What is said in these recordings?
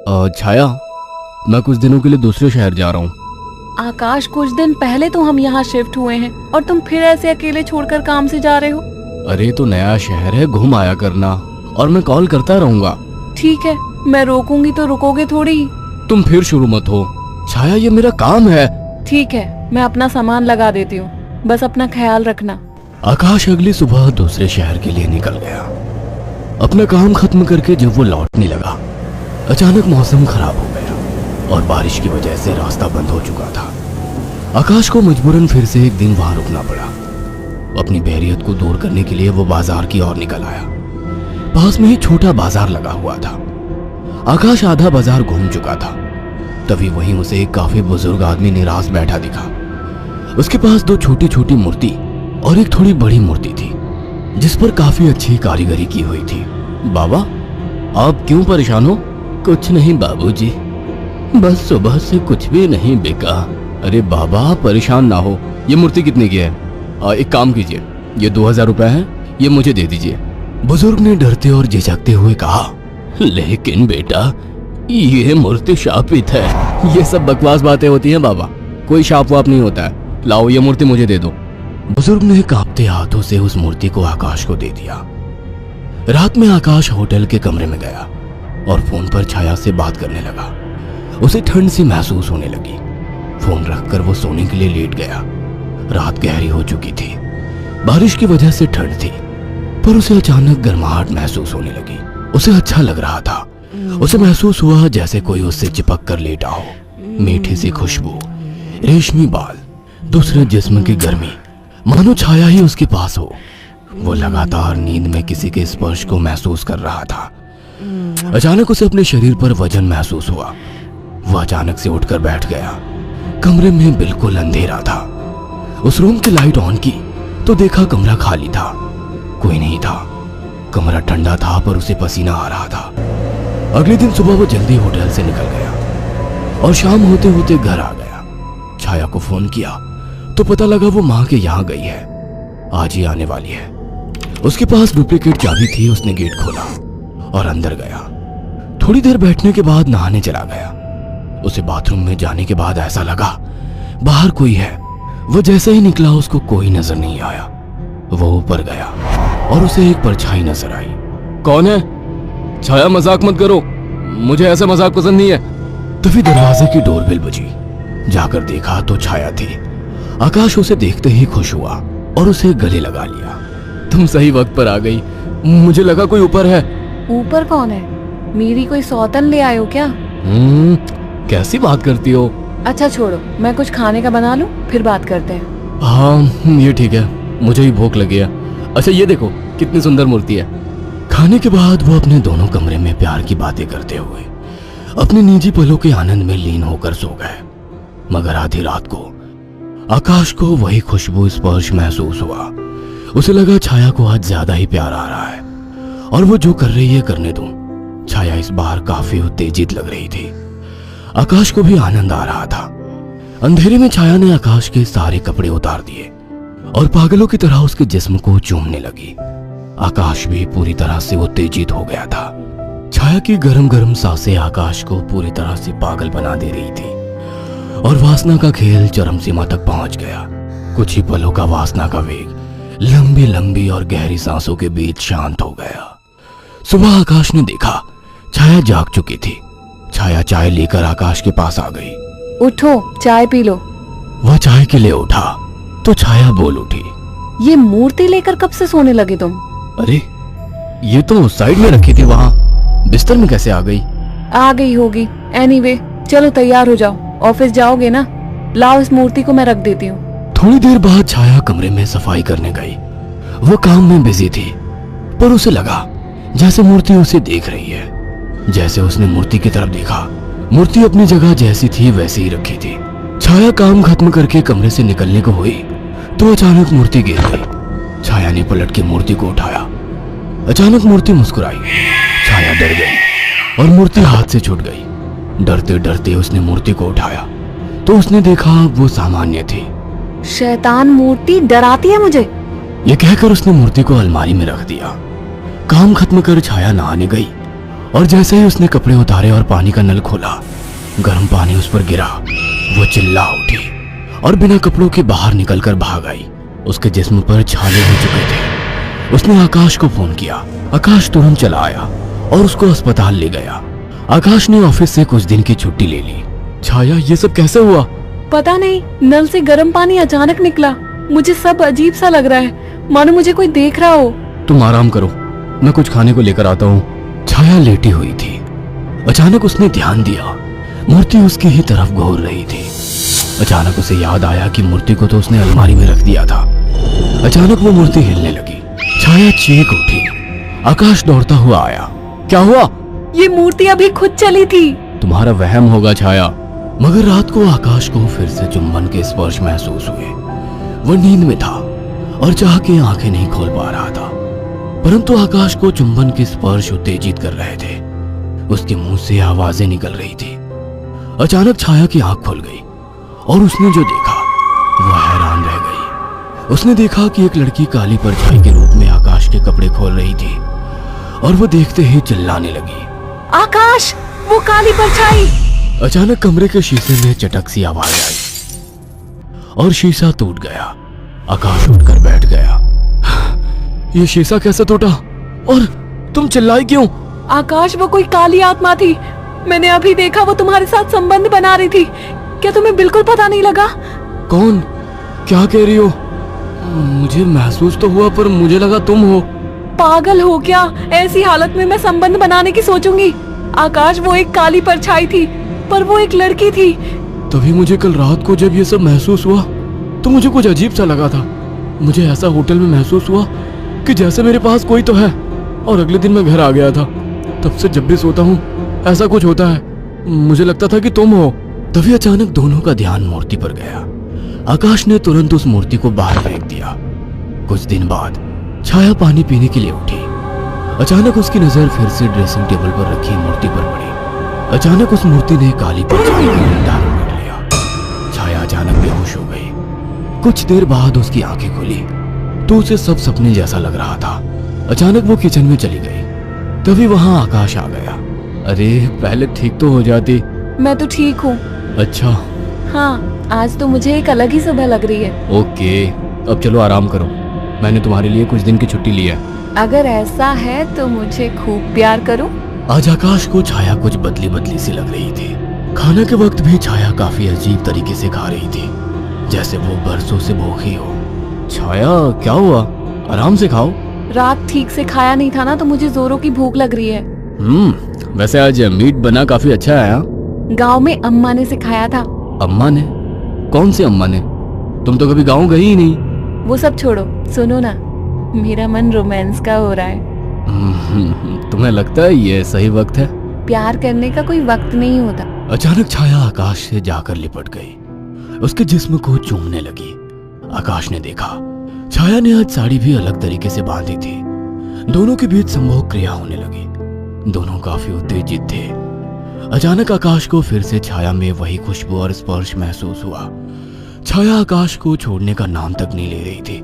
छाया, मैं कुछ दिनों के लिए दूसरे शहर जा रहा हूँ। आकाश, कुछ दिन पहले तो हम यहाँ शिफ्ट हुए हैं और तुम फिर ऐसे अकेले छोड़कर काम से जा रहे हो। अरे तो नया शहर है, घूम आया करना, और मैं कॉल करता रहूंगा। ठीक है, मैं रोकूंगी तो रुकोगे थोड़ी ही। तुम फिर शुरू मत हो छाया, ये मेरा काम है। ठीक है, मैं अपना सामान लगा देती हूँ, बस अपना ख्याल रखना। आकाश अगली सुबह दूसरे शहर के लिए निकल गया। अपना काम खत्म करके जब वो लौटने लगा, अचानक मौसम खराब हो गया और बारिश की वजह से रास्ता बंद हो चुका था। आकाश को मजबूरन फिर से एक दिन वहां रुकना पड़ा। अपनी बोरियत को दूर करने के लिए वो बाजार की ओर निकल आया। पास में ही छोटा बाजार लगा हुआ था। आकाश आधा बाजार घूम चुका था, तभी वहीं उसे एक काफी बुजुर्ग आदमी निराश बैठा दिखा। उसके पास दो छोटी छोटी मूर्ति और एक थोड़ी बड़ी मूर्ति थी, जिस पर काफी अच्छी कारीगरी की हुई थी। बाबा, आप क्यों परेशान हो? कुछ नहीं बाबूजी, बस सुबह से कुछ भी नहीं बिका। अरे बाबा, परेशान ना हो। ये मूर्ति कितने की है? एक काम कीजिए, ये 2000 रुपए है, ये मुझे दे दीजिए। बुजुर्ग ने डरते और झिझकते हुए कहा, लेकिन बेटा, ये मूर्ति शापित है। ये सब बकवास बातें होती हैं बाबा, कोई शाप वाप नहीं होता है। लाओ, ये मूर्ति मुझे दे दो। बुजुर्ग ने कांपते हाथों से उस मूर्ति को आकाश को दे दिया। रात में आकाश होटल के कमरे में गया और फोन पर छाया से बात करने लगा। उसे ठंड सी महसूस होने लगी। फोन रखकर वो सोने के लिए लेट गया। रात गहरी हो चुकी थी, बारिश की वजह से ठंड थी, पर उसे अचानक गर्माहट महसूस होने लगी। उसे अच्छा लग रहा था। उसे महसूस हुआ जैसे कोई उससे चिपक कर लेटा हो। मीठी सी खुशबू, रेशमी बाल, दूसरे जिस्म की गर्मी, मानो छाया ही उसके पास हो। वो लगातार नींद में किसी के स्पर्श को महसूस कर रहा था। अचानक उसे अपने शरीर पर वजन महसूस हुआ। वह अचानक से उठकर बैठ गया। कमरे में बिल्कुल अंधेरा था। उस रूम की लाइट ऑन की तो देखा कमरा खाली था, कोई नहीं था। कमरा ठंडा था पर उसे पसीना आ रहा था। अगले दिन सुबह वो जल्दी होटल से निकल गया और शाम होते होते घर आ गया। छाया को फोन किया तो पता लगा वो माँ के यहाँ गई है, आज ही आने वाली है। उसके पास डुप्लीकेट चाबी थी। उसने गेट खोला और अंदर गया। थोड़ी देर बैठने के बाद नहाने चला गया। उसे बाथरूम में जाने के बाद ऐसा लगा बाहर कोई है। वो जैसे ही निकला उसको कोई नजर नहीं आया। वो ऊपर गया और उसे एक परछाई नजर आई। कौन है? छाया, मजाक मत करो, मुझे ऐसा मजाक पसंद नहीं है। तभी दरवाजे की डोरबेल बजी। जाकर देखा तो छाया थी। आकाश उसे देखते ही खुश हुआ और उसे गले लगा लिया। तुम सही वक्त पर आ गई, मुझे लगा कोई ऊपर है। ऊपर कौन है? मेरी कोई सौतन ले आए हो क्या? कैसी बात करती हो? अच्छा छोड़ो, मैं कुछ खाने का बना लूं, फिर बात करते हैं। हाँ ये ठीक है, मुझे ही भूख लगी है। अच्छा ये देखो कितनी सुंदर मूर्ति है। खाने के बाद वो अपने दोनों कमरे में प्यार की बातें करते हुए अपने निजी पलों के आनंद में लीन होकर सो गए। मगर आधी रात को आकाश को वही खुशबू स्पर्श महसूस हुआ। उसे लगा छाया को आज ज्यादा ही प्यार आ रहा है और वो जो कर रही है करने दूं। छाया इस बार काफी उत्तेजित लग रही थी। आकाश को भी आनंद आ रहा था। अंधेरे में छाया ने आकाश के सारे कपड़े उतार दिए और पागलों की तरह उसके जिस्म को चूमने लगी। आकाश भी पूरी तरह से उत्तेजित हो गया था। छाया की गरम गरम सांसें आकाश को पूरी तरह से पागल बना दे रही थी और वासना का खेल चरम सीमा तक पहुंच गया। कुछ ही पलों का वासना का वेग लंबी लंबी और गहरी सांसों के बीच शांत हो गया। सुबह आकाश ने देखा छाया जाग चुकी थी। छाया चाय लेकर आकाश के पास आ गई। उठो, चाय पी लो। वह चाय के लिए उठा तो छाया बोल उठी, ये मूर्ति लेकर कब से सोने लगे तुम? अरे ये तो साइड में रखी थी, वहां बिस्तर में कैसे आ गई? आ गई होगी। एनीवे, चलो तैयार हो जाओ, ऑफिस जाओगे ना? लाओ इस मूर्ति को मैं रख देती हूँ। थोड़ी देर बाद छाया कमरे में सफाई करने गई। वो काम में बिजी थी, पर उसे लगा जैसे मूर्ति उसे देख रही है। जैसे उसने मूर्ति की तरफ देखा, मूर्ति अपनी जगह जैसी थी वैसे ही रखी थी। छाया काम खत्म करके कमरे से निकलने को हुई तो अचानक मूर्ति गिर गई। छाया ने पलट के मूर्ति को उठाया। अचानक मूर्ति मुस्कुराई। छाया डर गई और मूर्ति हाथ से छूट गई। डरते डरते उसने मूर्ति को उठाया तो उसने देखा वो सामान्य थी। शैतान मूर्ति, डराती है मुझे। ये कहकर उसने मूर्ति को अलमारी में रख दिया। काम खत्म कर छाया नहाने गई और जैसे ही उसने कपड़े उतारे और पानी का नल खोला, गर्म पानी उस पर गिरा। वो चिल्ला उठी और बिना कपड़ों के बाहर निकलकर भाग आई। उसके जिस्म पर छाले हो चुके थे। उसने आकाश को फोन किया। आकाश तुरंत चला आया और उसको अस्पताल ले गया। आकाश ने ऑफिस से कुछ दिन की छुट्टी ले ली। छाया, ये सब कैसे हुआ? पता नहीं, नल से गर्म पानी अचानक निकला। मुझे सब अजीब सा लग रहा है, मानो मुझे कोई देख रहा हो। तुम आराम करो, मैं कुछ खाने को लेकर आता हूँ। छाया लेटी हुई थी। अचानक उसने ध्यान दिया, मूर्ति उसकी ही तरफ घूर रही थी। अचानक उसे याद आया कि मूर्ति को तो उसने अलमारी में रख दिया था। अचानक वो मूर्ति हिलने लगी। छाया चीख उठी। आकाश दौड़ता हुआ आया। क्या हुआ? ये मूर्ति अभी खुद चली थी। तुम्हारा वहम होगा छाया। मगर रात को आकाश को फिर से चुंबन के स्पर्श महसूस हुए। वह नींद में था और चाह के आंखें नहीं खोल पा रहा था, परंतु आकाश को चुंबन के स्पर्श उत्तेजित कर रहे थे। उसके मुंह से आवाजें निकल रही थी। अचानक छाया की आंख खुल गई और उसने जो देखा वह हैरान रह गई। उसने देखा कि एक लड़की काली परछाई के रूप में आकाश के कपड़े खोल रही थी और वो देखते ही चिल्लाने लगी, आकाश, वो काली परछाई! अचानक कमरे के शीशे में चटक सी आवाज आई और शीशा टूट गया। आकाश उठकर बैठ गया। ये शीशा कैसे टूटा? और तुम चिल्लाई क्यों? आकाश, वो कोई काली आत्मा थी। मैंने अभी देखा, वो तुम्हारे साथ संबंध बना रही थी। क्या तुम्हें बिल्कुल पता नहीं लगा? कौन? क्या कह रही हो? मुझे महसूस तो हुआ, पर मुझे लगा तुम हो। पागल हो क्या? ऐसी हालत में मैं संबंध बनाने की सोचूंगी? आकाश, वो एक काली परछाई थी, पर वो एक लड़की थी। तभी मुझे कल रात को जब ये सब महसूस हुआ तो मुझे कुछ अजीब सा लगा था। मुझे ऐसा होटल में महसूस हुआ कि जैसे मेरे पास कोई तो है। और अगले दिन मैं घर आ गया था। तब से जब भी सोता हूँ ऐसा कुछ होता है। मुझे लगता था कि तुम हो। तभी अचानक दोनों का ध्यान मूर्ति पर गया। आकाश ने तुरंत उस मूर्ति को बाहर फेंक दिया। कुछ दिन बाद छाया पानी पीने के लिए उठी। अचानक उसकी नजर फिर से ड्रेसिंग टेबल पर रखी मूर्ति पर पड़ी। अचानक उस मूर्ति ने काली परछाई का डंडा पकड़ लिया। छाया अचानक बेहोश हो गई। कुछ देर बाद उसकी आंखें खुली तो उसे सब सपने जैसा लग रहा था। अचानक वो किचन में चली गई। तभी वहां आकाश आ गया। अरे, पहले ठीक तो हो जाती। मैं तो ठीक हूँ। अच्छा। हाँ, आज तो मुझे एक अलग ही सुबह लग रही है। ओके, अब चलो आराम करो। मैंने तुम्हारे लिए कुछ दिन की छुट्टी ली है। अगर ऐसा है तो मुझे खूब प्यार करो। आज आकाश को छाया कुछ बदली बदली सी लग रही थी। खाने के वक्त भी छाया काफी अजीब तरीके से खा रही थी, जैसे वो बरसों से भूखी हो। छाया, क्या हुआ? आराम से खाओ। रात ठीक से खाया नहीं था ना, तो मुझे जोरों की भूख लग रही है। वैसे आज मीट बना काफी अच्छा है। गांव में अम्मा ने सिखाया था। अम्मा ने? कौन सी अम्मा ने? तुम तो कभी गांव गई ही नहीं। वो सब छोड़ो, सुनो ना, मेरा मन रोमांस का हो रहा है। तुम्हें लगता है ये सही वक्त है? प्यार करने का कोई वक्त नहीं होता। अचानक छाया आकाश से जाकर लिपट गई। उसके जिस्म को चूमने लगी। आकाश ने देखा छाया ने आज साड़ी भी अलग तरीके से बांधी थी। दोनों के बीच संभोग क्रिया होने लगी। दोनों काफी उत्तेजित थे। अचानक आकाश को फिर से छाया में वही खुशबू और स्पर्श महसूस हुआ। छाया आकाश को छोड़ने का नाम तक नहीं ले रही थी।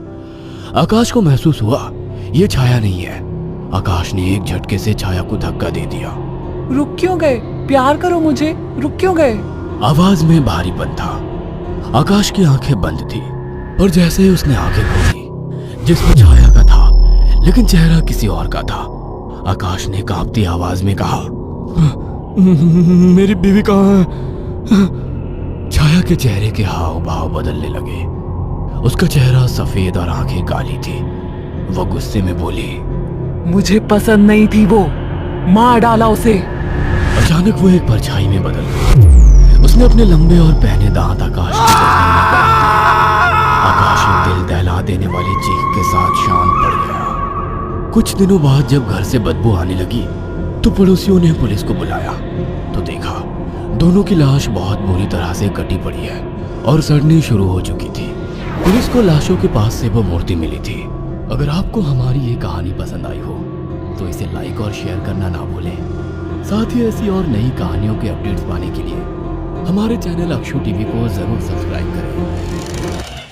आकाश को महसूस हुआ ये छाया नहीं है। आकाश ने एक झटके से छाया को धक्का दे दिया। रुक क्यों गए? प्यार करो मुझे, रुक क्यों गए? आवाज में भारीपन था। आकाश की आंखें बंद थी और जैसे ही उसने आंखें खोली, जिसमें छाया का था लेकिन चेहरा किसी और का था। आकाश ने कांपती आवाज में कहा, मेरी बीवी कहाँ है? छाया के चेहरे के हाव भाव बदलने लगे। उसका चेहरा सफेद और आंखें काली थी। वह गुस्से में बोली, मुझे पसंद नहीं थी वो, मार डाला उसे। अचानक वो एक परछाई में बदल गई। उसने अपने लंबे और पहने दांत आकाश की गर्दन में गाड़ दिए। आकाश एक दिल दहला देने वाली चीख के साथ शांत पड़ गया। कुछ दिनों बाद जब घर से बदबू आने लगी तो पड़ोसियों ने पुलिस को बुलाया तो देखा दोनों की लाश बहुत बुरी तरह से कटी पड़ी है और सड़नी शुरू हो चुकी थी। पुलिस को लाशों के पास से वो मूर्ति मिली थी। अगर आपको हमारी ये कहानी पसंद आई हो तो इसे लाइक और शेयर करना ना भूलें। साथ ही ऐसी और नई कहानियों के अपडेट्स पाने के लिए हमारे चैनल अक्षु टीवी को जरूर सब्सक्राइब करें।